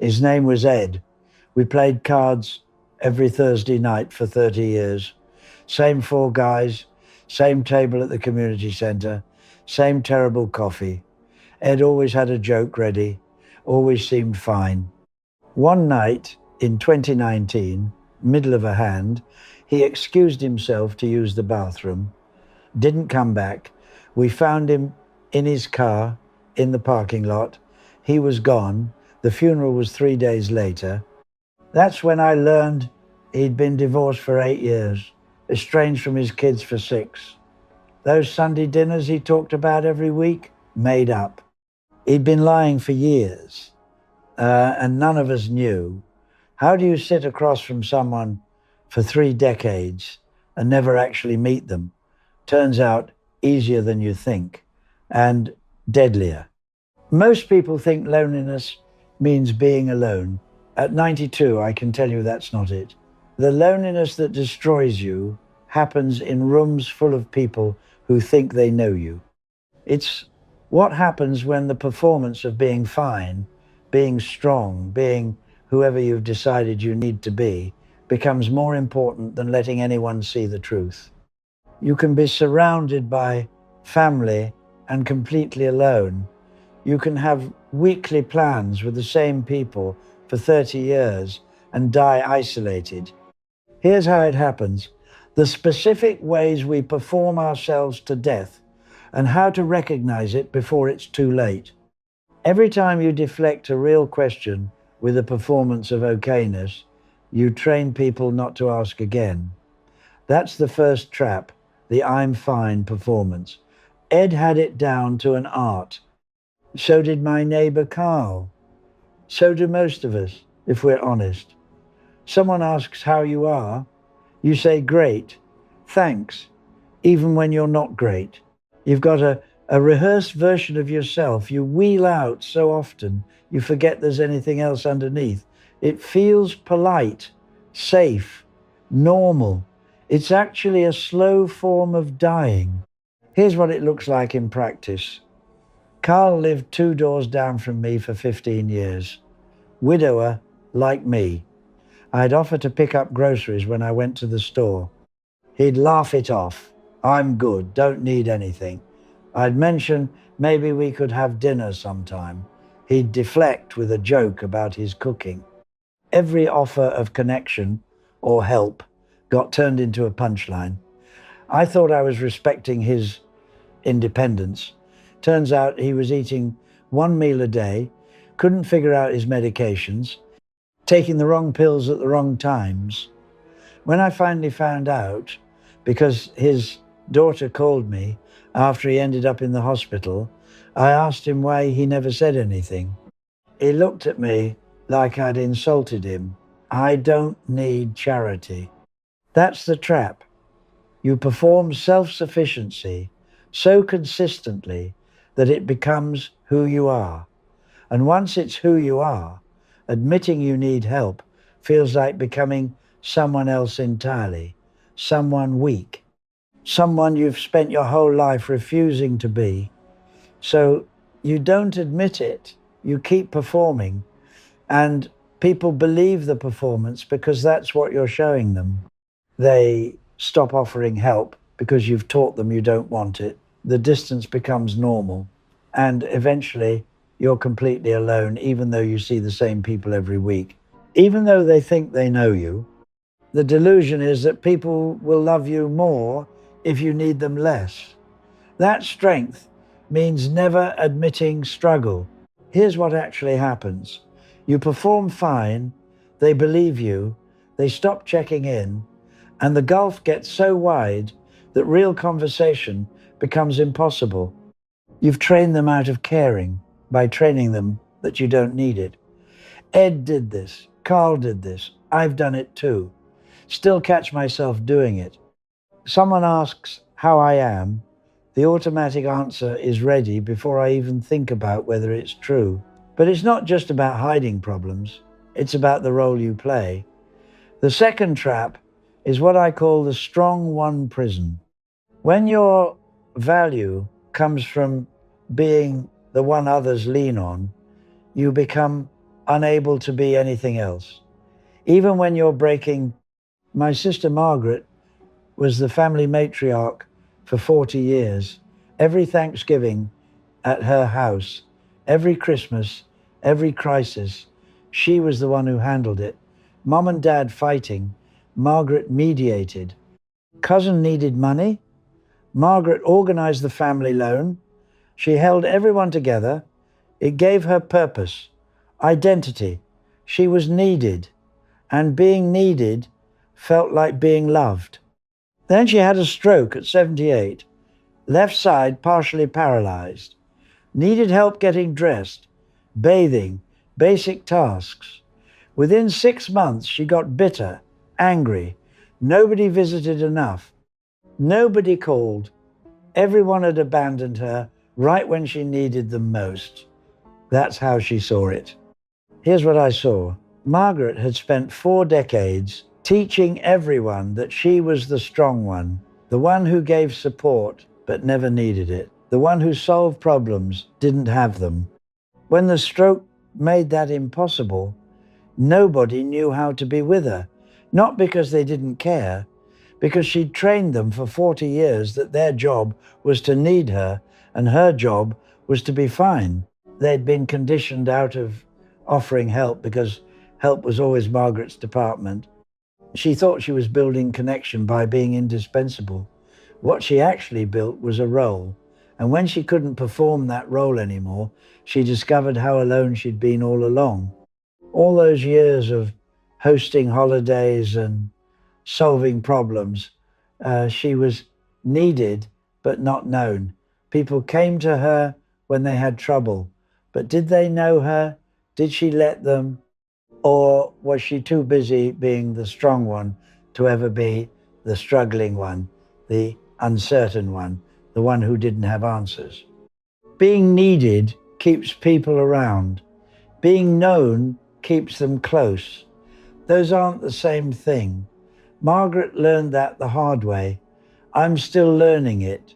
His name was Ed. We played cards every Thursday night for 30 years. Same four guys, same table at the community centre, same terrible coffee. Ed always had a joke ready, always seemed fine. One night in 2019, middle of a hand, he excused himself to use the bathroom, didn't come back. We found him in his car in the parking lot. He was gone. The funeral was 3 days later. That's when I learned he'd been divorced for 8 years, estranged from his kids for 6. Those Sunday dinners he talked about every week, made up. He'd been lying for years, and none of us knew. How do you sit across from someone for 3 decades and never actually meet them? Turns out easier than you think, and deadlier. Most people think loneliness means being alone. At 92, I can tell you that's not it. The loneliness that destroys you happens in rooms full of people who think they know you. It's what happens when the performance of being fine, being strong, being whoever you've decided you need to be, becomes more important than letting anyone see the truth. You can be surrounded by family and completely alone. You can have weekly plans with the same people for 30 years and die isolated. Here's how it happens. The specific ways we perform ourselves to death and how to recognize it before it's too late. Every time you deflect a real question with a performance of okayness, you train people not to ask again. That's the first trap, the I'm fine performance. Ed had it down to an art. So did my neighbor Carl. So do most of us, if we're honest. Someone asks how you are, you say great, thanks, even when you're not great. You've got a rehearsed version of yourself you wheel out so often you forget there's anything else underneath. It feels polite, safe, normal. It's actually a slow form of dying. Here's what it looks like in practice. Carl lived 2 doors down from me for 15 years. Widower, like me. I'd offer to pick up groceries when I went to the store. He'd laugh it off. I'm good, don't need anything. I'd mention maybe we could have dinner sometime. He'd deflect with a joke about his cooking. Every offer of connection or help got turned into a punchline. I thought I was respecting his independence. Turns out he was eating 1 meal a day, couldn't figure out his medications, taking the wrong pills at the wrong times. When I finally found out, because his daughter called me after he ended up in the hospital, I asked him why he never said anything. He looked at me like I'd insulted him. I don't need charity. That's the trap. You perform self-sufficiency so consistently that it becomes who you are. And once it's who you are, admitting you need help feels like becoming someone else entirely, someone weak, someone you've spent your whole life refusing to be. So you don't admit it, you keep performing, and people believe the performance because that's what you're showing them. They stop offering help because you've taught them you don't want it. The distance becomes normal, and eventually you're completely alone, even though you see the same people every week. Even though they think they know you, the delusion is that people will love you more if you need them less. That strength means never admitting struggle. Here's what actually happens. You perform fine, they believe you, they stop checking in, and the gulf gets so wide that real conversation becomes impossible. You've trained them out of caring by training them that you don't need it. Ed did this, Carl did this, I've done it too. Still catch myself doing it. Someone asks how I am, the automatic answer is ready before I even think about whether it's true. But it's not just about hiding problems, it's about the role you play. The second trap is what I call the strong one prison. When your value comes from being the one others lean on, you become unable to be anything else. Even when you're breaking, my sister Margaret was the family matriarch for 40 years. Every Thanksgiving at her house, every Christmas, every crisis, she was the one who handled it. Mom and Dad fighting, Margaret mediated. Cousin needed money. Margaret organized the family loan. She held everyone together. It gave her purpose, identity. She was needed, and being needed felt like being loved. Then she had a stroke at 78, left side partially paralyzed, needed help getting dressed, bathing, basic tasks. Within 6 months, she got bitter, angry. Nobody visited enough. Nobody called. Everyone had abandoned her right when she needed them most. That's how she saw it. Here's what I saw. Margaret had spent 4 decades teaching everyone that she was the strong one, the one who gave support but never needed it, the one who solved problems, didn't have them. When the stroke made that impossible, nobody knew how to be with her, not because they didn't care, because she'd trained them for 40 years that their job was to need her and her job was to be fine. They'd been conditioned out of offering help because help was always Margaret's department. She thought she was building connection by being indispensable. What she actually built was a role. And when she couldn't perform that role anymore, she discovered how alone she'd been all along. All those years of hosting holidays and solving problems, she was needed but not known. People came to her when they had trouble, but did they know her? Did she let them? Or was she too busy being the strong one to ever be the struggling one, the uncertain one, the one who didn't have answers? Being needed keeps people around. Being known keeps them close. Those aren't the same thing. Margaret learned that the hard way. I'm still learning it.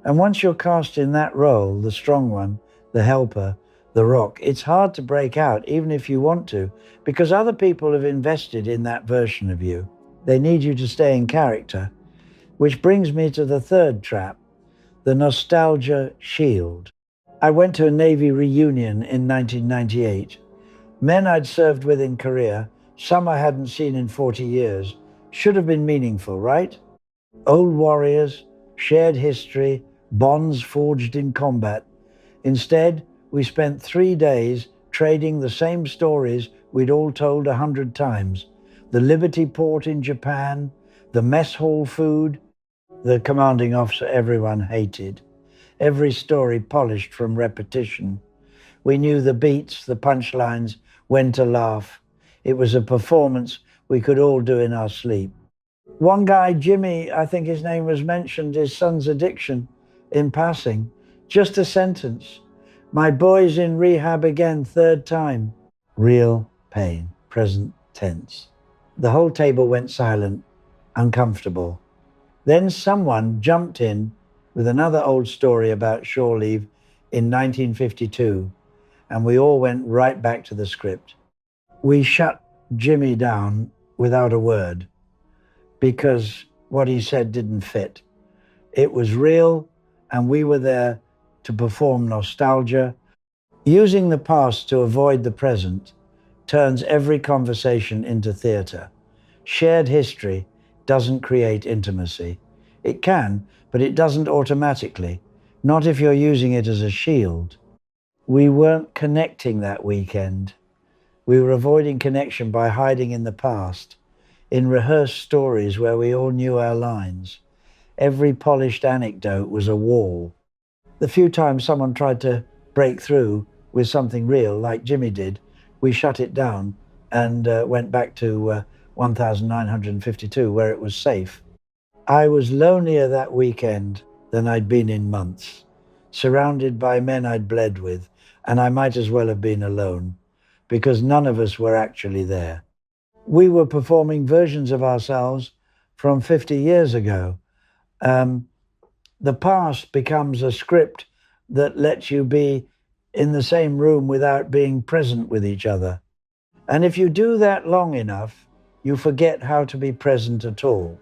And once you're cast in that role, the strong one, the helper, the rock, it's hard to break out, even if you want to, because other people have invested in that version of you. They need you to stay in character. Which brings me to the third trap, the nostalgia shield. I went to a Navy reunion in 1998. Men I'd served with in Korea, some I hadn't seen in 40 years, should have been meaningful, right? Old warriors, shared history, bonds forged in combat. Instead, we spent 3 days trading the same stories we'd all told 100 times. The Liberty Port in Japan, the mess hall food, the commanding officer everyone hated. Every story polished from repetition. We knew the beats, the punchlines, when to laugh. It was a performance we could all do in our sleep. One guy, Jimmy, I think his name was mentioned, his son's addiction in passing. Just a sentence. My boy's in rehab again, 3rd time. Real pain, present tense. The whole table went silent, uncomfortable. Then someone jumped in with another old story about shore leave in 1952, and we all went right back to the script. We shut Jimmy down without a word because what he said didn't fit. It was real, and we were there to perform nostalgia. Using the past to avoid the present turns every conversation into theater. Shared history doesn't create intimacy. It can, but it doesn't automatically, not if you're using it as a shield. We weren't connecting that weekend. We were avoiding connection by hiding in the past, in rehearsed stories where we all knew our lines. Every polished anecdote was a wall. The few times someone tried to break through with something real, like Jimmy did, we shut it down and went back to 1952, where it was safe. I was lonelier that weekend than I'd been in months, surrounded by men I'd bled with, and I might as well have been alone, because none of us were actually there. We were performing versions of ourselves from 50 years ago. The past becomes a script that lets you be in the same room without being present with each other. And if you do that long enough, you forget how to be present at all.